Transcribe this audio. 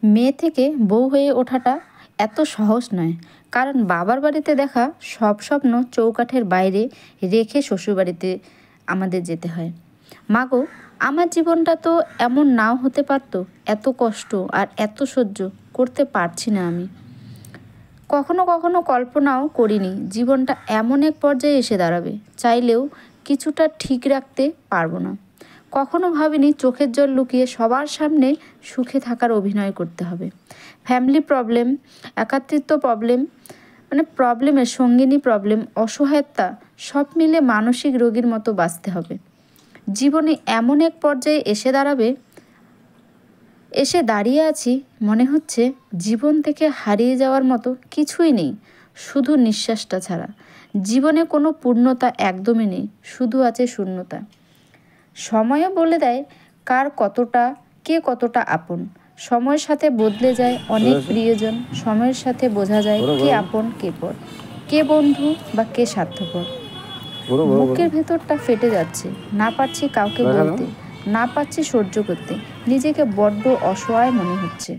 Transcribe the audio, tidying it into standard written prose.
মেয়ে থেকে বউ হয়ে ওঠাটা এত সহজ নয়, কারণ বাবার বাড়িতে দেখা সব স্বপ্ন চৌকাঠের বাইরে রেখে শ্বশুরবাড়িতে আমাদের যেতে হয়। মাগো, আমার জীবনটা তো এমন নাও হতে পারতো। এত কষ্ট আর এত সহ্য করতে পারছি না আমি। কখনো কখনো কল্পনাও করিনি জীবনটা এমন এক পর্যায়ে এসে দাঁড়াবে, চাইলেও কিছুটা ঠিক রাখতে পারবো না। কখনো ভাবিনি চোখের জল লুকিয়ে সবার সামনে সুখে থাকার অভিনয় করতে হবে। ফ্যামিলি প্রবলেম, একাকিত্ব প্রবলেম, প্রবলেমের সঙ্গিনী প্রবলেম, অসহায়তা, সব মিলে মানসিক রোগীর মতো বাঁচতে হবে। জীবনে এমন এক পর্যায়ে এসে দাঁড়িয়ে আছি, মনে হচ্ছে জীবন থেকে হারিয়ে যাওয়ার মতো কিছুই নেই, শুধু নিঃশ্বাসটা ছাড়া। জীবনে কোনো পূর্ণতা একদমই নেই, শুধু আছে শূন্যতা। সময়ও বলে দেয় কে কতটা আপন। সময়ের সাথে বদলে যায় অনেক প্রিয়জন। সময়ের সাথে বোঝা যায় কে আপন কে পর, কে বন্ধু বা কে স্বার্থপর। বুকের ভেতরটা ফেটে যাচ্ছে, না পারছি কাউকে বলতে, না পারছি সহ্য করতে। নিজেকে বড্ড অসহায় মনে হচ্ছে।